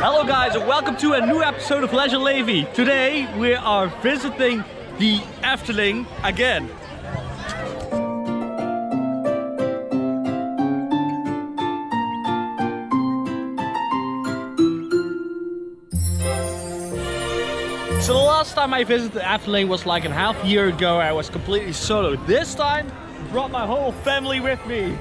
Hello guys and welcome to a new episode of Leisure Levy. Today we are visiting the Efteling again. So the last time I visited the Efteling was like a half year ago. I was completely solo. This time I brought my whole family with me.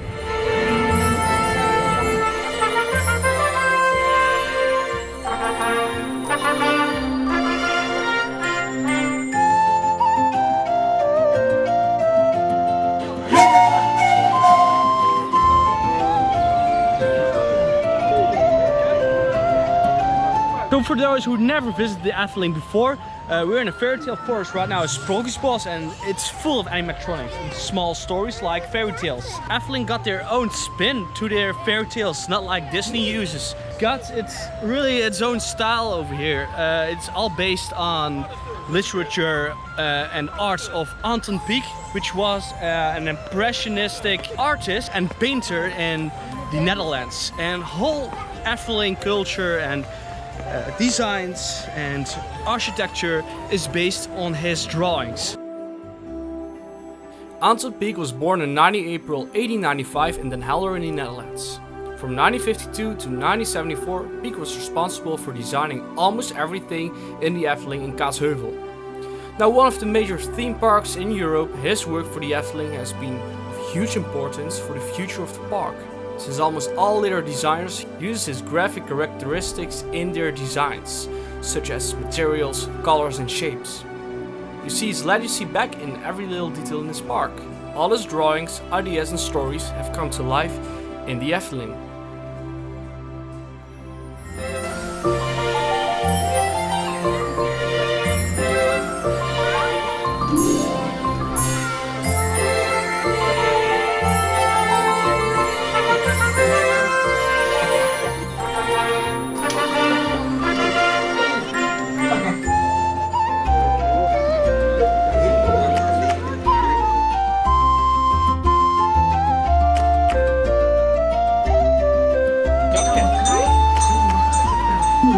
So for those who never visited the Efteling before, we're in a fairy tale forest right now, Sprookjesbos, and it's full of animatronics and small stories like fairy tales. Efteling got their own spin to their fairy tales, not like Disney uses. It's really its own style over here. It's all based on literature and arts of Anton Pieck, which was an impressionistic artist and painter in the Netherlands. And whole Efteling culture and designs and architecture is based on his drawings. Anton Pieck was born on 19 April 1895 in Den Helder in the Netherlands. From 1952 to 1974, Pieck was responsible for designing almost everything in the Efteling in Kaatsheuvel. Now one of the major theme parks in Europe, his work for the Efteling has been of huge importance for the future of the park, since almost all later designers use his graphic characteristics in their designs, such as materials, colors and shapes. You see his legacy back in every little detail in this park. All his drawings, ideas and stories have come to life in the Efteling.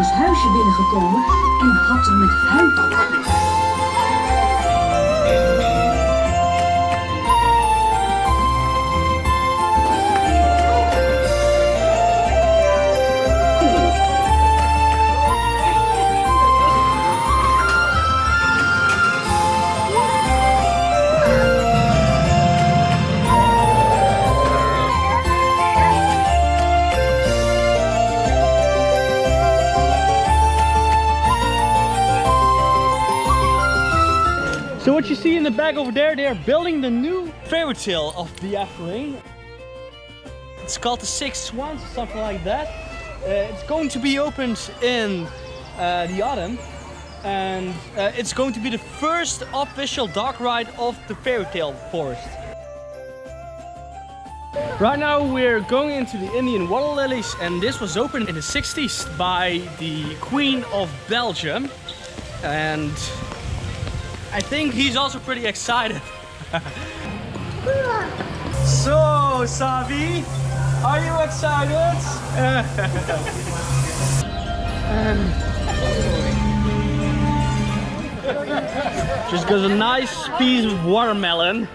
Het huisje binnengekomen en had er met huid. So what you see in the back over there, they are building the new fairy tale of the Efteling. It's called the Six Swans or something like that. It's going to be opened in the autumn, and it's going to be the first official dark ride of the fairy tale forest. Right now we're going into the Indian water lilies, and this was opened in the 60s by the Queen of Belgium, and I think he's also pretty excited. So, Savi, are you excited? Just got a nice piece of watermelon.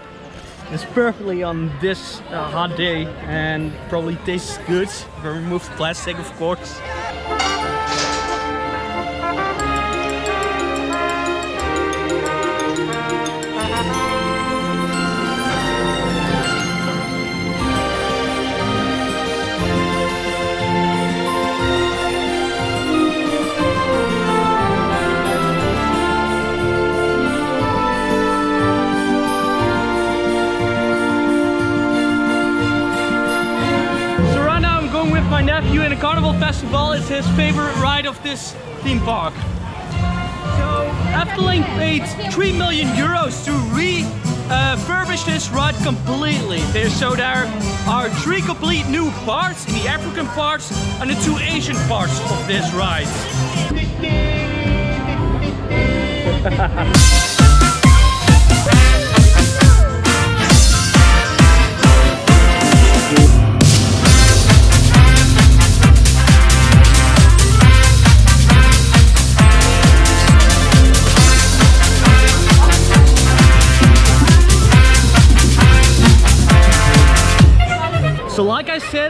It's perfectly on this hot day and probably tastes good. If I remove the plastic, of course. My nephew in the Carnival Festival. It's his favorite ride of this theme park. So Efteling paid 3 million euros to refurbish this ride completely. So there are 3 complete new parts, in the African parts and the 2 Asian parts of this ride.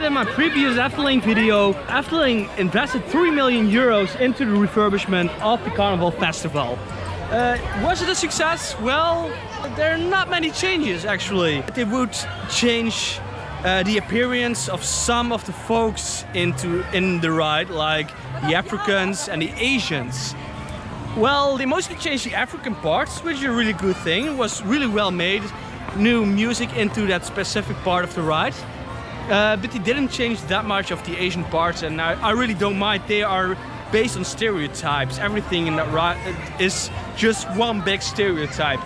in my previous Efteling video, Efteling invested 3 million euros into the refurbishment of the Carnival Festival. Was it a success? Well, there are not many changes actually. They would change the appearance of some of the folks in the ride, like the Africans and the Asians. Well, they mostly changed the African parts, which is a really good thing. It was really well made. New music into that specific part of the ride. But they didn't change that much of the Asian parts, and I really don't mind. They are based on stereotypes. Everything in that ride is just one big stereotype.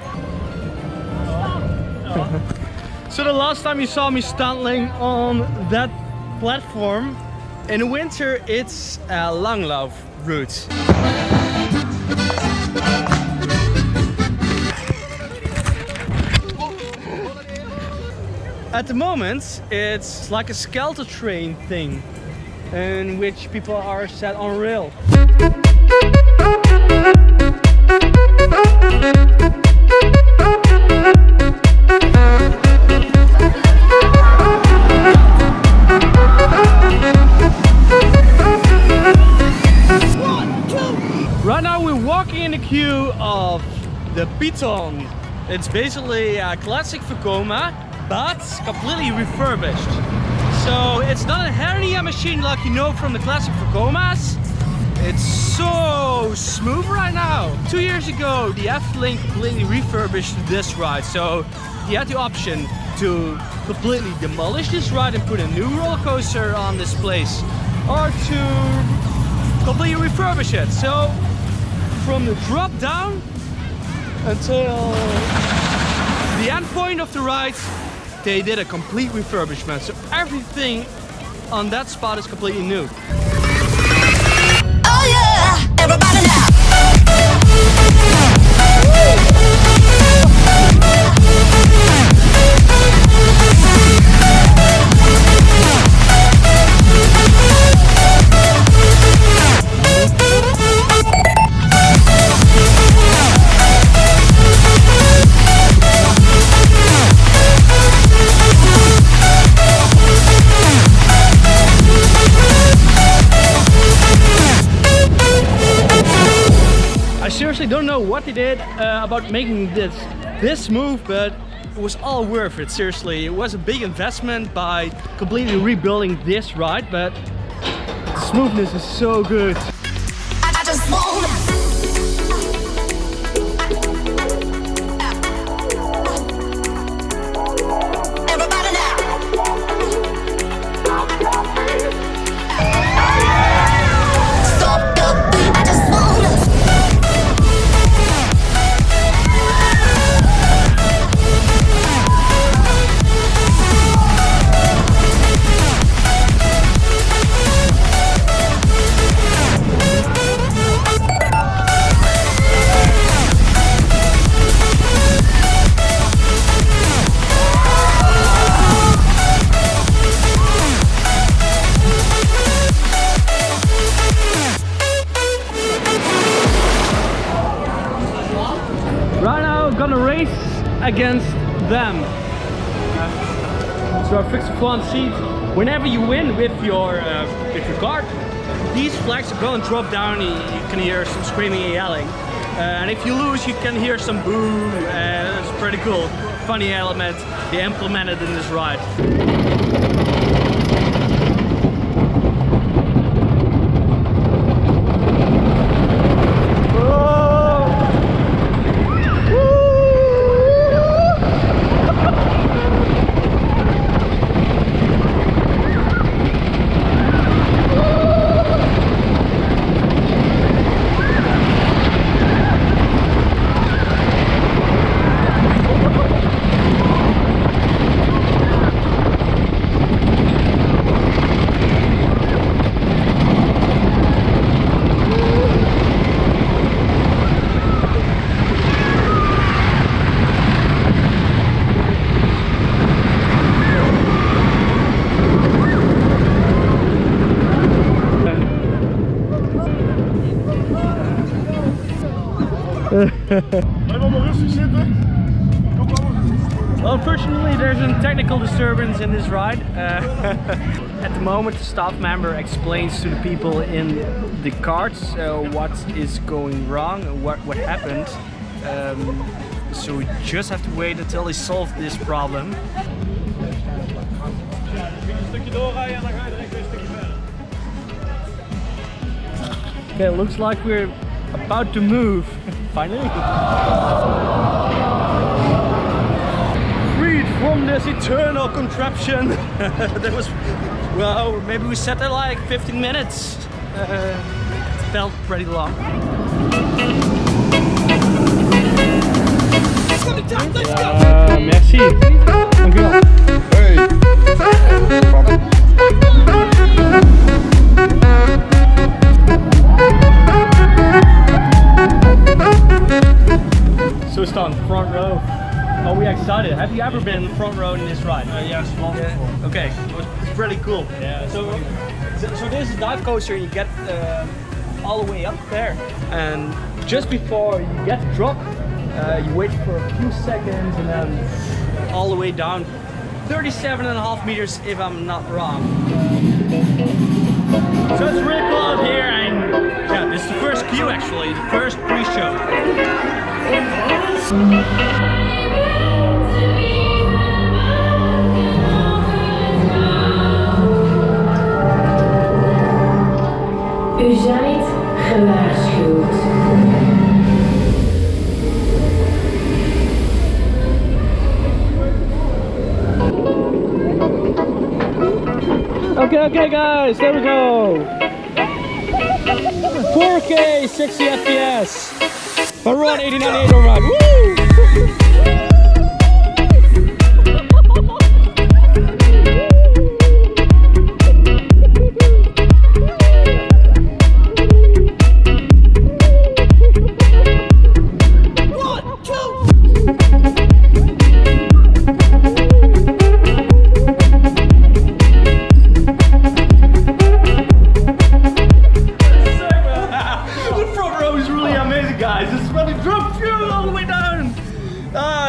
So the last time you saw me standing on that platform, in the winter it's a Langlauf route. At the moment, it's like a skeleton train thing, in which people are set on rail. Right now we're walking in the queue of the Python. It's basically a classic Vekoma, but completely refurbished. So it's not a hernia machine like you know from the classic Vekomas. It's so smooth right now. 2 years ago, the Efteling completely refurbished this ride. So you had the option to completely demolish this ride and put a new roller coaster on this place, or to completely refurbish it. So from the drop down until the end point of the ride, they did a complete refurbishment. So everything on that spot is completely new. Oh yeah, everybody now. I don't know what they did about making this move, but it was all worth it. Seriously, it was a big investment by completely rebuilding this ride, but the smoothness is so good. I just wanna. Everybody now. Stop the beat. I just wanna. Gonna race against them. So I fixed the front seat. Whenever you win with your card, these flags are gonna drop down. You can hear some screaming and yelling. And if you lose, you can hear some boo. It's pretty cool. Funny element they implemented in this ride. Blijf allemaal rustig zitten. Kom maar. Well, unfortunately, there's a technical disturbance in this ride. At the moment, the staff member explains to the people in the carts what is going wrong and what happened. So we just have to wait until they solve this problem. Okay, looks like we're about to move. Finally. Freed from this eternal contraption. That was, well, maybe we sat there like 15 minutes. It felt pretty long. Merci. Dankjewel. Hey. So it's on front row. Are we excited? Have you ever been in the front row in this ride? Yes, once before. Okay, it's pretty cool. Yeah. So this is a dive coaster. You get all the way up there, and just before you get the drop, you wait for a few seconds, and then all the way down, 37.5 meters, if I'm not wrong. So it's really cool out here, and yeah, this is the first queue actually, the first pre-show. U zijt gewaarschuwd. Okay guys, there we go. 4K, 60 FPS. Baron 89.8 alright. Woo!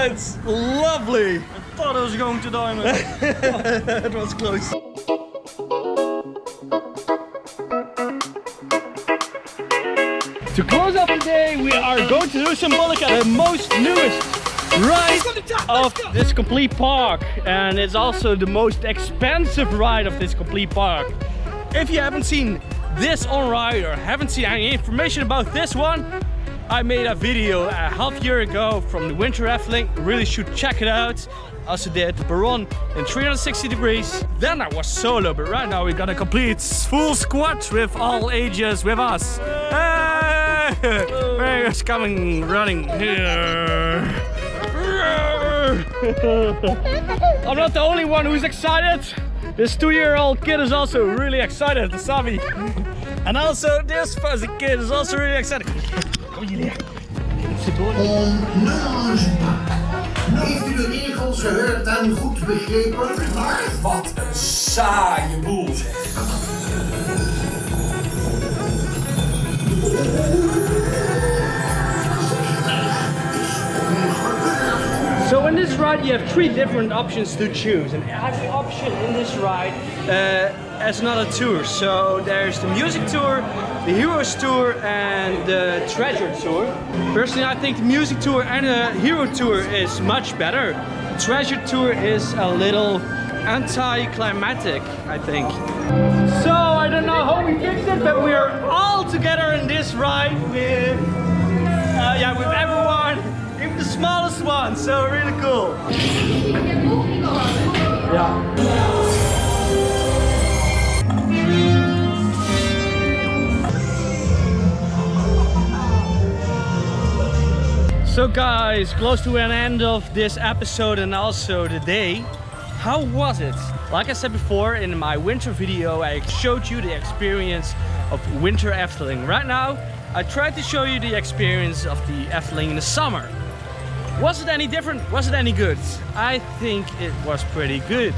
It's lovely. I thought I was going to die, man. It was close. To close off the day, we are going to do Symbolica, the most newest ride of this complete park, and it's also the most expensive ride of this complete park. If you haven't seen this on ride or haven't seen any information about this one, I made a video a half year ago from the Winter Efteling. Really should check it out. Also did the Baron in 360 degrees. Then I was solo, but right now we got a complete full squad with all ages with us. Hey! Where's coming running here? I'm not the only one who's excited. This 2-year-old kid is also really excited, the Savi. And also this fuzzy kid is also really excited. Onrides. Heeft u de regels gehoord en goed begrepen? Maar wat een saaie boel, zeg. So in this ride you have 3 different options to choose, and every option in this ride has another tour. So there's the music tour, the heroes tour, and the treasure tour. Personally, I think the music tour and the hero tour is much better. The treasure tour is a little anticlimactic, I think. So I don't know how we fixed it, but we are all together in this ride with with everyone. Even the smallest one, so really cool. Yeah. So guys, close to an end of this episode and also the day. How was it? Like I said before, in my winter video I showed you the experience of Winter Efteling. Right now I tried to show you the experience of the Efteling in the summer. Was it any different? Was it any good? I think it was pretty good.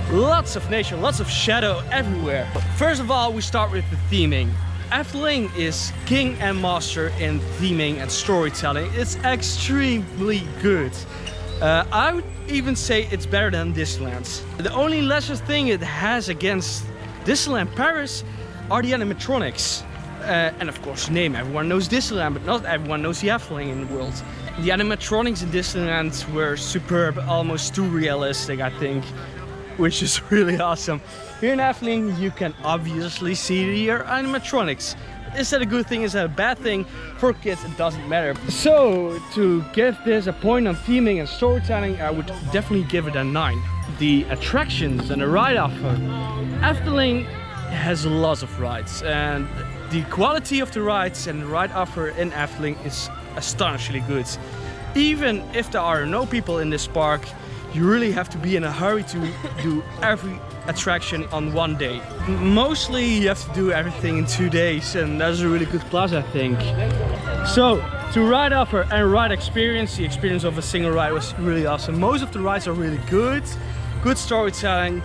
Lots of nature, lots of shadow everywhere. First of all, we start with the theming. Efteling is king and master in theming and storytelling. It's extremely good. I would even say it's better than Disneyland's. The only lesser thing it has against Disneyland Paris are the animatronics. And of course, the name, everyone knows Disneyland, but not everyone knows the Efteling in the world. The animatronics in Disneyland were superb, almost too realistic, I think, which is really awesome. Here in Efteling, you can obviously see your animatronics. Is that a good thing? Is that a bad thing? For kids, it doesn't matter. So, to give this a point on theming and storytelling, I would definitely give it a 9. The attractions and the ride offer. Efteling has lots of rides, and the quality of the rides and the ride offer in Efteling is astonishingly good. Even if there are no people in this park, you really have to be in a hurry to do every attraction on one day. Mostly you have to do everything in 2 days, and that's a really good plus, I think. So, to ride offer and ride experience, the experience of a single ride was really awesome. Most of the rides are really good storytelling,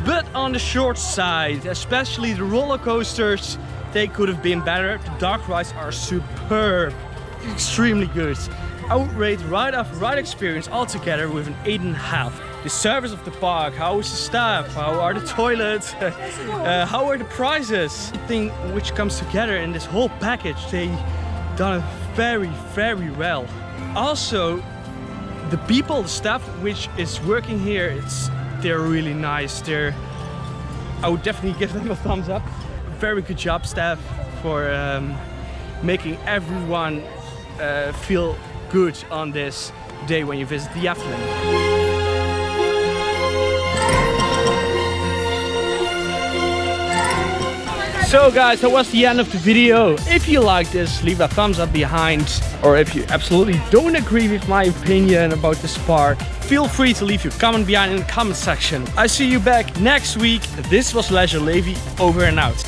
but on the short side, especially the roller coasters, they could have been better. The dark rides are superb, extremely good. I would rate ride experience altogether with an 8.5. The service of the park, how is the staff, how are the toilets, how are the prices? Everything which comes together in this whole package, they done it very, very well. Also, the people, the staff which is working here, they're really nice. I would definitely give them a thumbs up. Very good job, staff, for making everyone feel good on this day when you visit the Efteling. So guys, that was the end of the video. If you like this, leave a thumbs up behind. Or if you absolutely don't agree with my opinion about this park, feel free to leave your comment behind in the comment section. I see you back next week. This was Leisure Levy, over and out.